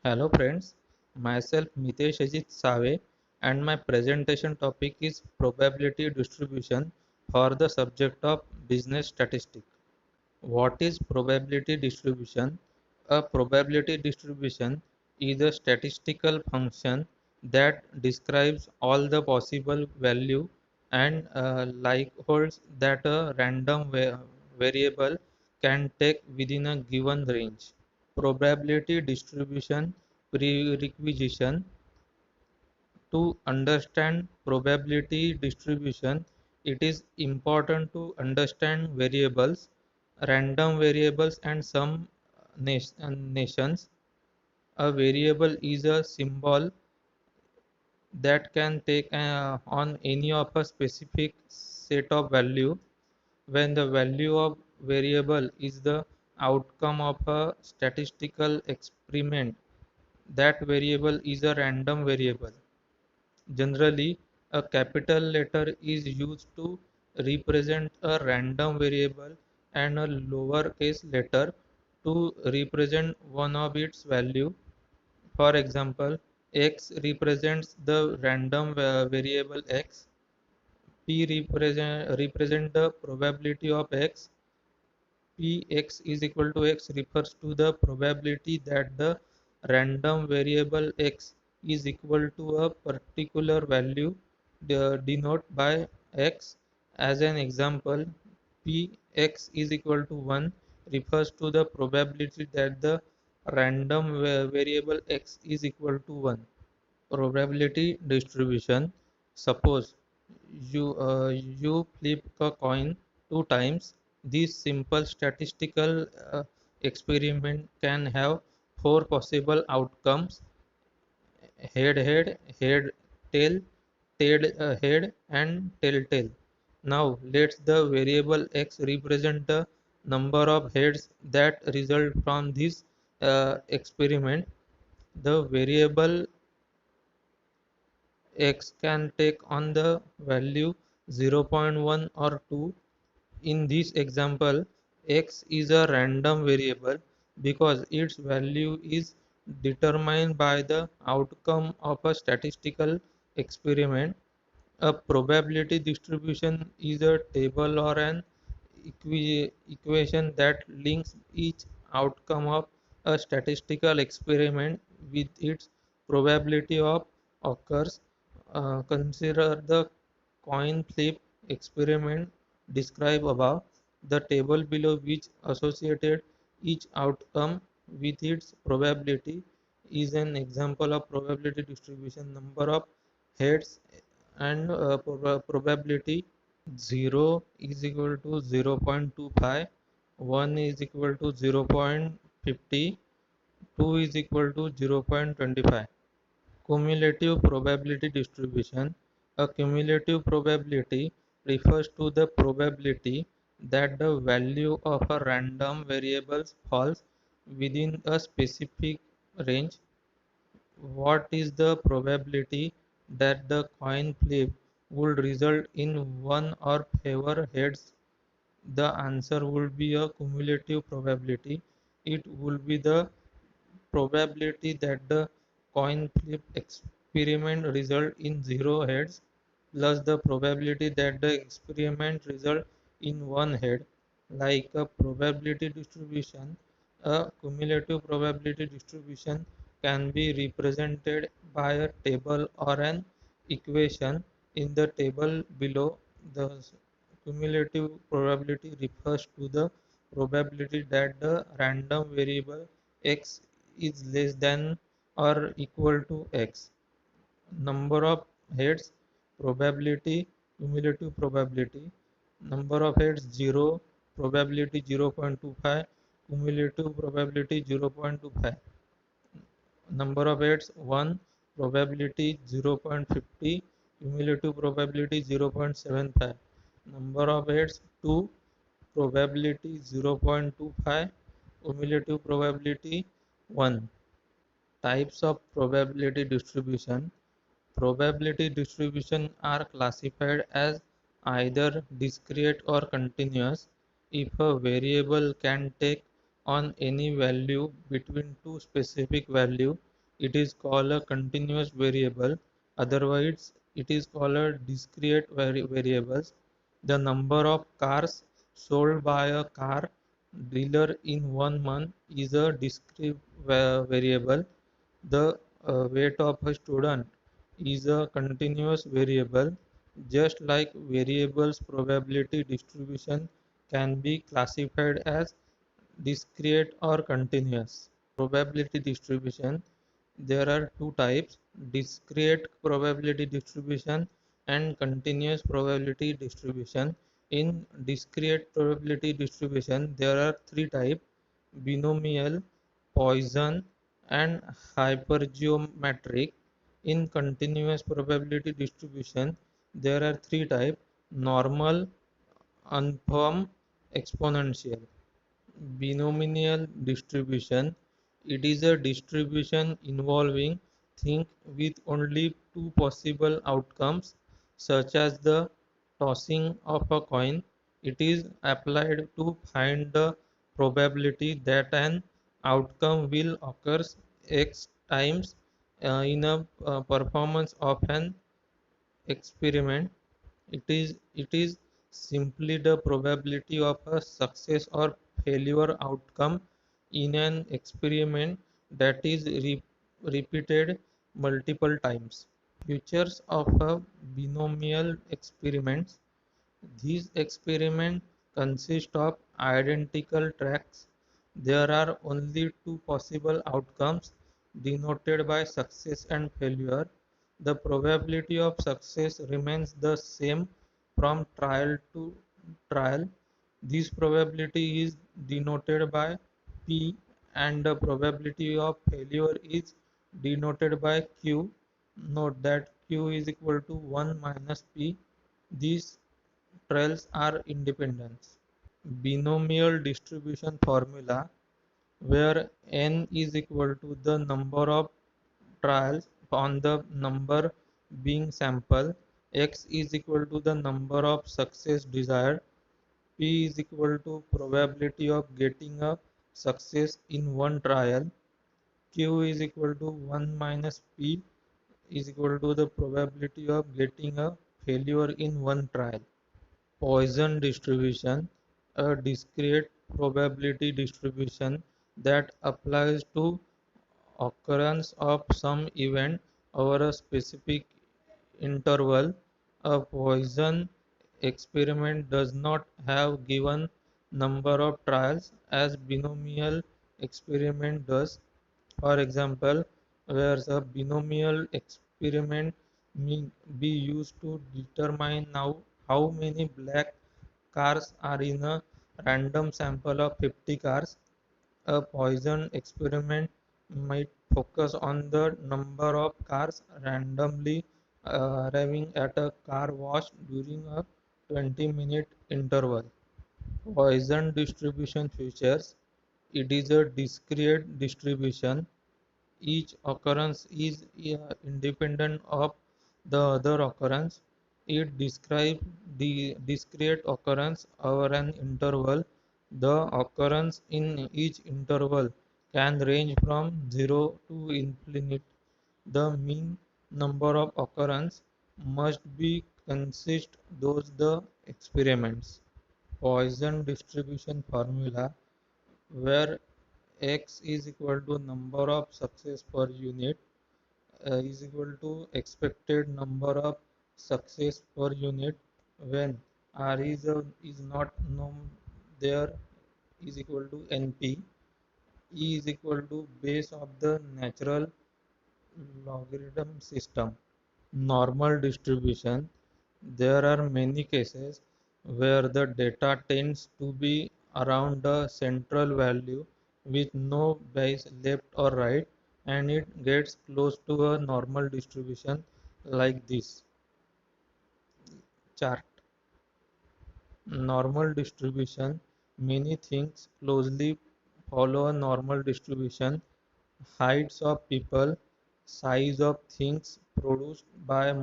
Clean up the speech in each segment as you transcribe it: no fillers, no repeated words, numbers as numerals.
Hello friends, myself Mitesh Ajit Save and my presentation topic is probability distribution for the subject of business statistics. What is probability distribution? A probability distribution is a statistical function that describes all the possible value and likelihoods that a random variable can take within a given range. Probability distribution prerequisition. To understand probability distribution, it is important to understand variables, random variables, and some nations. A variable is a symbol that can take on any of a specific set of value. When the value of variable is the outcome of a statistical experiment, that variable is a random variable. Generally, a capital letter is used to represent a random variable and a lowercase letter to represent one of its value. For example, x represents the random variable x, p represent the probability of x, px is equal to x refers to the probability that the random variable x is equal to a particular value denoted by x. As an example, px is equal to 1 refers to the probability that the random variable x is equal to 1. Probability distribution. Suppose you flip a coin two times. This simple statistical experiment can have four possible outcomes: head head, head tail, tail head, and tail tail. Now let the variable x represent the number of heads that result from this experiment. The variable x can take on the value 0 0.1 or 2. In this example, x is a random variable because its value is determined by the outcome of a statistical experiment. A probability distribution is a table or an equation that links each outcome of a statistical experiment with its probability of occurs. Consider the coin flip experiment described above. The table below, which associated each outcome with its probability, is an example of probability distribution. Number of heads and probability. 0 is equal to 0.25, 1 is equal to 0.50, 2 is equal to 0.25. Cumulative probability distribution. A cumulative probability refers to the probability that the value of a random variable falls within a specific range. What is the probability that the coin flip would result in one or fewer heads? The answer would be a cumulative probability. It would be the probability that the coin flip experiment result in 0 heads plus the probability that the experiment result in 1 head. Like a probability distribution, a cumulative probability distribution can be represented by a table or an equation. In the table below, the cumulative probability refers to the probability that the random variable x is less than or equal to x. Number of heads, probability, cumulative probability. Number of heads 0, probability 0.25, cumulative probability 0.25. Number of heads 1, probability 0.50, cumulative probability 0.75. Number of heads 2, probability 0.25, cumulative probability 1. Types of probability distribution. Probability distribution are classified as either discrete or continuous. If a variable can take on any value between two specific values, it is called a continuous variable. Otherwise, it is called a discrete variables. The number of cars sold by a car dealer in 1 month is a discrete variable. The weight of a student is a continuous variable. Just like variables, probability distribution can be classified as discrete or continuous. Probability distribution, there are two types: discrete probability distribution and continuous probability distribution. In discrete probability distribution, there are three types: binomial, Poisson, and hypergeometric. In continuous probability distribution, there are three types: normal, uniform, exponential. Binomial distribution, it is a distribution involving things with only two possible outcomes, such as the tossing of a coin. It is applied to find the probability that an outcome will occur x times in a performance of an experiment. It is simply the probability of a success or failure outcome in an experiment that is repeated multiple times. Features of a binomial experiments. These experiments consist of identical tracks. There are only two possible outcomes denoted by success and failure. The probability of success remains the same from trial to trial. This probability is denoted by P, and the probability of failure is denoted by Q. Note that Q is equal to 1 minus P. These trials are independent. Binomial distribution formula, where n is equal to the number of trials on the number being sampled, x is equal to the number of success desired, p is equal to probability of getting a success in one trial, q is equal to 1 minus p is equal to the probability of getting a failure in one trial. Poisson distribution, a discrete probability distribution that applies to occurrence of some event over a specific interval. A Poisson experiment does not have given number of trials as binomial experiment does. For example, where a binomial experiment may be used to determine how many black cars are in a random sample of 50 cars. A Poisson experiment might focus on the number of cars randomly arriving at a car wash during a 20-minute interval. Poisson distribution features, it is a discrete distribution. Each occurrence is independent of the other occurrence. It describes the discrete occurrence over an interval. The occurrence in each interval can range from 0 to infinite. The mean number of occurrences must be consist those the experiments. Poisson distribution formula, where x is equal to number of success per unit is equal to expected number of success per unit when r is not known, there is equal to np. E is equal to base of the natural logarithm system. Normal distribution, there are many cases where the data tends to be around a central value with no bias left or right, and it gets close to a normal distribution like this chart. Normal distribution, many things closely follow a normal distribution: heights of people, size of things produced by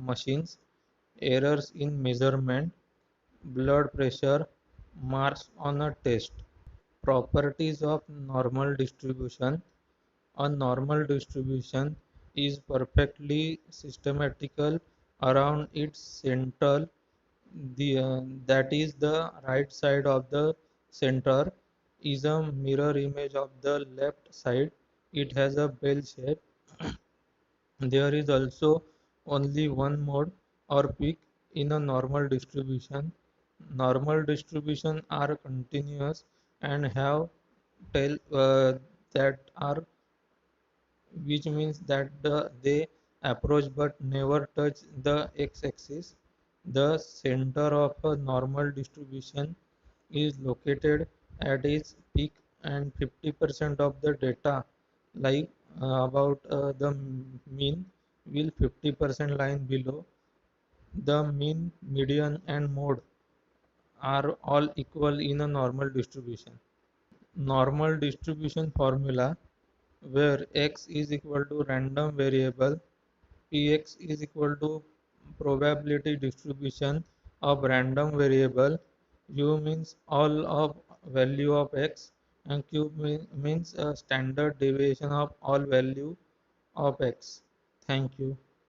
machines, errors in measurement, blood pressure, marks on a test. Properties of normal distribution. A normal distribution is perfectly systematical around its center, that is the right side of the center is a mirror image of the left side. It has a bell shape. There is also only one mode or peak in a normal distribution. Normal distribution are continuous and have tail that are, which means that they approach but never touch the x-axis. The center of a normal distribution is located at its peak, and 50% of the data, like about the mean, will 50% line below. The mean, median, and mode are all equal in a normal distribution. Normal distribution formula, where x is equal to random variable, px is equal to probability distribution of random variable, u means all of value of x, and q means a standard deviation of all value of x. Thank you.